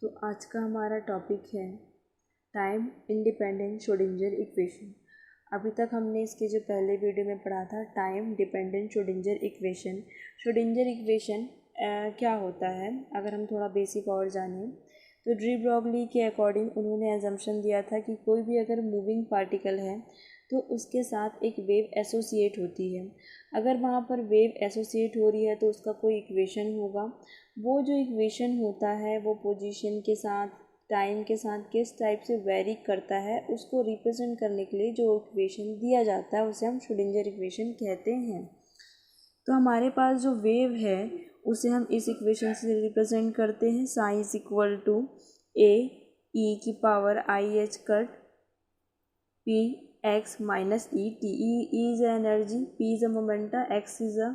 तो आज का हमारा टॉपिक है टाइम इंडिपेंडेंट श्रोडिंगर इक्वेशन। अभी तक हमने इसके जो पहले वीडियो में पढ़ा था time dependent Schrodinger equation. Schrodinger equation क्या होता है, अगर हम थोड़ा बेसिक और जानें तो डी ब्रॉगली के अकॉर्डिंग उन्होंने एजम्पशन दिया था कि कोई भी अगर मूविंग पार्टिकल है तो उसके साथ एक वेव एसोसिएट होती है। अगर वहाँ पर वेव एसोसिएट हो रही है तो उसका कोई इक्वेशन होगा। वो जो इक्वेशन होता है वो पोजीशन के साथ टाइम के साथ किस टाइप से वेरी करता है, उसको रिप्रेजेंट करने के लिए जो इक्वेशन दिया जाता है उसे हम श्रोडिंगर इक्वेशन कहते हैं। तो हमारे पास जो वेव है उसे हम इस इक्वेशन से रिप्रेजेंट करते हैं। साई इज इक्वल टू ए ई की power I H cut P X minus E T. E is energy, P is a momenta, x is a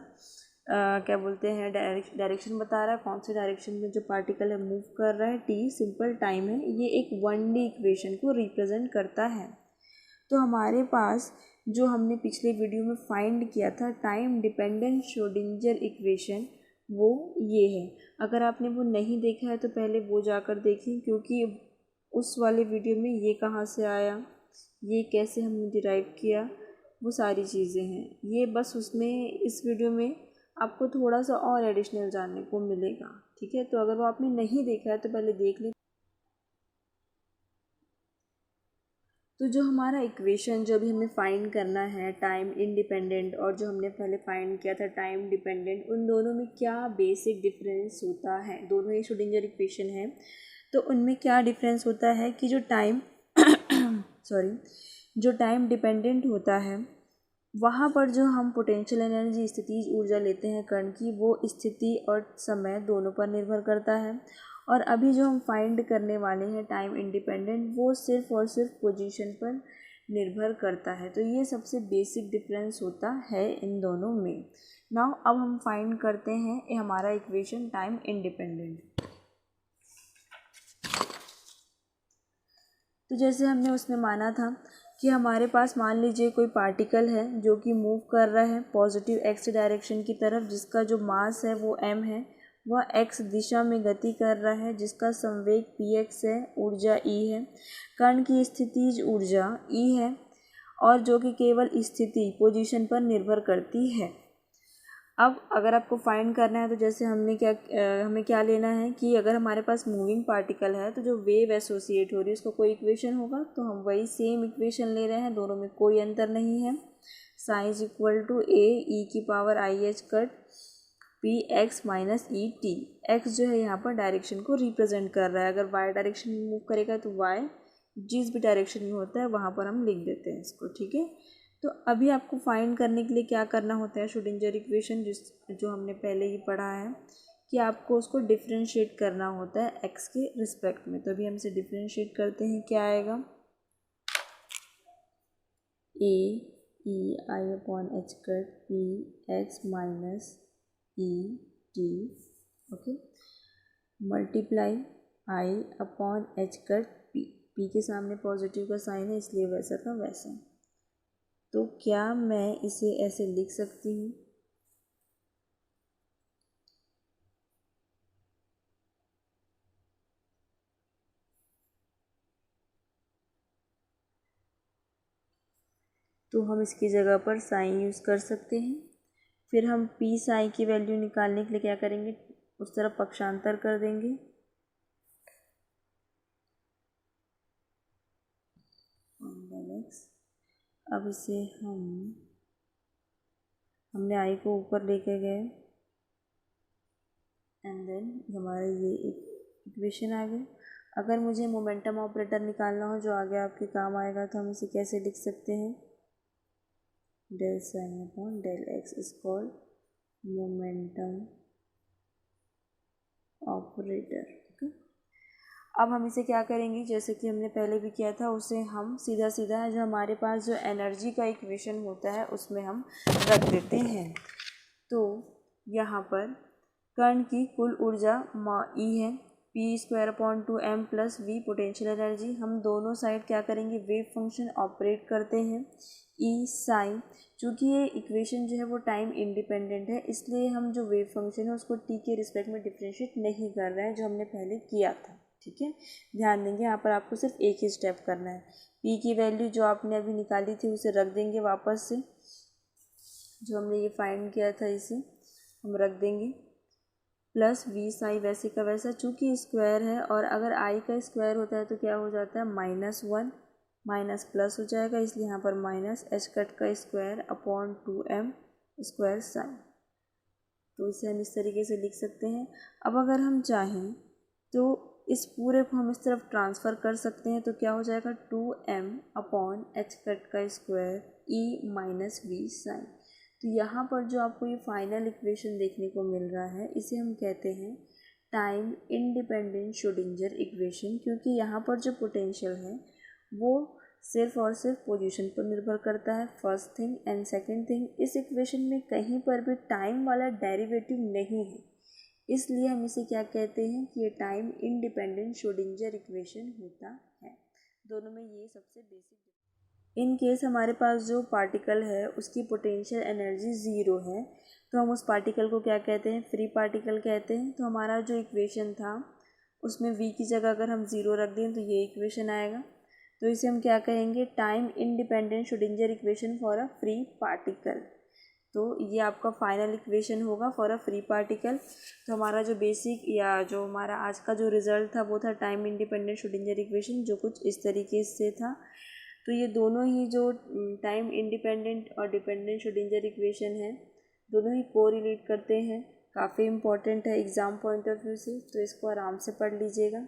क्या बोलते हैं डायरेक्शन बता रहा है, कौन से डायरेक्शन में जो पार्टिकल है मूव कर रहा है, टी सिंपल टाइम है। ये एक 1D इक्वेशन को रिप्रेजेंट करता है। तो हमारे पास जो हमने पिछले वीडियो में फाइंड किया था टाइम डिपेंडेंट श्रोडिंगर इक्वेशन, वो ये है। अगर आपने वो नहीं देखा है तो पहले वो जाकर देखें, क्योंकि उस वाले वीडियो में ये कहाँ से आया, ये कैसे हमने डिराइव किया, वो सारी चीज़ें हैं। ये बस उसमें इस वीडियो में आपको थोड़ा सा और एडिशनल जानने को मिलेगा, ठीक है। तो अगर वो आपने नहीं देखा है तो पहले देख लें। तो जो हमारा इक्वेशन जो भी हमें फाइंड करना है टाइम इंडिपेंडेंट और जो हमने पहले फाइंड किया था टाइम डिपेंडेंट, उन दोनों में क्या बेसिक डिफरेंस होता है। दोनों ही श्रोडिंगर इक्वेशन है, तो उनमें क्या डिफरेंस होता है कि जो टाइम जो टाइम डिपेंडेंट होता है वहाँ पर जो हम पोटेंशियल एनर्जी स्थितिज ऊर्जा लेते हैं कण की, वो स्थिति और समय दोनों पर निर्भर करता है। और अभी जो हम फाइंड करने वाले हैं टाइम इंडिपेंडेंट, वो सिर्फ और सिर्फ पोजीशन पर निर्भर करता है। तो ये सबसे बेसिक डिफरेंस होता है इन दोनों में। नाउ अब हम फाइंड करते हैं ये हमारा इक्वेशन टाइम इंडिपेंडेंट। तो जैसे हमने उसमें माना था कि हमारे पास मान लीजिए कोई पार्टिकल है जो कि मूव कर रहा है पॉजिटिव एक्स डायरेक्शन की तरफ, जिसका जो मास है वो m है, वह x दिशा में गति कर रहा है, जिसका संवेग px है, ऊर्जा E है, कण की स्थितिज ऊर्जा E है, और जो कि केवल स्थिति पोजीशन पर निर्भर करती है। अब अगर आपको फाइंड करना है तो जैसे हमें क्या लेना है कि अगर हमारे पास मूविंग पार्टिकल है तो जो वेव एसोसिएट हो रही है उसका कोई इक्वेशन होगा, तो हम वही सेम इक्वेशन ले रहे हैं, दोनों में कोई अंतर नहीं है। साइन इज इक्वल टू ए ई की power I H cut P X minus E T. X जो है यहाँ पर डायरेक्शन को रिप्रेजेंट कर रहा है। अगर वाई डायरेक्शन में मूव करेगा तो वाई जिस भी डायरेक्शन में होता है वहाँ पर हम लिख देते हैं इसको, ठीक है। तो अभी आपको फाइंड करने के लिए क्या करना होता है, श्रोडिंगर इक्वेशन जो हमने पहले ही पढ़ा है कि आपको उसको डिफरेंशिएट करना होता है एक्स के रिस्पेक्ट में। तो अभी हम इसे डिफरेंशिएट करते हैं, क्या आएगा, A E I upon H cut P X minus E T, okay, multiply I upon H cut P. P के सामने पॉजिटिव का साइन है इसलिए वैसा का वैसा। तो क्या मैं इसे ऐसे लिख सकती हूँ, तो हम इसकी जगह पर साइन यूज़ कर सकते हैं। फिर हम पी साइन की वैल्यू निकालने के लिए क्या करेंगे, उस तरफ पक्षांतर कर देंगे, अब इसे हमने आई को ऊपर लेके गए एंड देन हमारा ये एक इक्वेशन आ गया। अगर मुझे मोमेंटम ऑपरेटर निकालना हो जो आगे आपके काम आएगा, तो हम इसे कैसे लिख सकते हैं, del sign upon del x is called momentum operator. अब हम इसे क्या करेंगे, जैसे कि हमने पहले भी किया था, उसे हम सीधा सीधा जो हमारे पास जो एनर्जी का इक्वेशन होता है उसमें हम रख देते हैं। तो यहाँ पर कण की कुल ऊर्जा E है, p square upon 2m plus V potential energy. हम दोनों साइड क्या करेंगे, वेव फंक्शन ऑपरेट करते हैं ई साइन। चूँकि ये इक्वेशन जो है वो टाइम इंडिपेंडेंट है, इसलिए हम जो वेव फंक्शन है उसको टी के रिस्पेक्ट में डिफ्रेंशिएट नहीं कर रहे हैं, जो हमने पहले किया था, ठीक है, ध्यान देंगे यहाँ पर आपको सिर्फ एक ही स्टेप करना है। पी की वैल्यू जो आपने अभी निकाली थी उसे रख देंगे वापस से, जो हमने ये फाइंड किया था इसे हम रख देंगे, प्लस वी साई वैसे का वैसा, चूँकि स्क्वायर है और अगर आई का स्क्वायर होता है तो क्या हो जाता है -1 माइनस प्लस हो जाएगा, इसलिए यहाँ पर माइनस एच कट का square upon 2m square sine. तो इसे हम इस तरीके से लिख सकते हैं। अब अगर हम चाहें तो इस पूरे को हम इस तरफ ट्रांसफ़र कर सकते हैं, तो क्या हो जाएगा 2m अपॉन एच कट का square e minus V sign. तो यहाँ पर जो आपको ये फाइनल इक्वेशन देखने को मिल रहा है इसे हम कहते हैं टाइम इंडिपेंडेंट श्रोडिंगर इक्वेशन, क्योंकि यहाँ पर जो पोटेंशियल है वो सिर्फ और सिर्फ पोजीशन पर निर्भर करता है, first thing. And second thing, इस इक्वेशन में कहीं पर भी टाइम वाला डेरिवेटिव नहीं है, इसलिए हम इसे क्या कहते हैं कि ये टाइम इंडिपेंडेंट श्रोडिंगर इक्वेशन होता है। दोनों में ये सबसे बेसिक। इन केस हमारे पास जो पार्टिकल है उसकी पोटेंशियल एनर्जी ज़ीरो है, तो हम उस पार्टिकल को क्या कहते हैं, फ्री पार्टिकल कहते हैं। तो हमारा जो इक्वेशन था उसमें v की जगह अगर हम ज़ीरो रख दें तो ये इक्वेशन आएगा। तो इसे हम क्या कहेंगे, time independent Schrodinger equation for a free particle. तो ये आपका फाइनल इक्वेशन होगा फॉर अ फ्री पार्टिकल। तो हमारा जो बेसिक या जो हमारा आज का जो रिज़ल्ट था वो था टाइम इंडिपेंडेंट श्रोडिंगर इक्वेशन, जो कुछ इस तरीके से था। तो ये दोनों ही जो टाइम इंडिपेंडेंट और डिपेंडेंट श्रोडिंगर इक्वेशन है दोनों ही कोरिलेट करते हैं, काफ़ी इंपॉर्टेंट है एग्ज़ाम पॉइंट ऑफ व्यू से, तो इसको आराम से पढ़ लीजिएगा।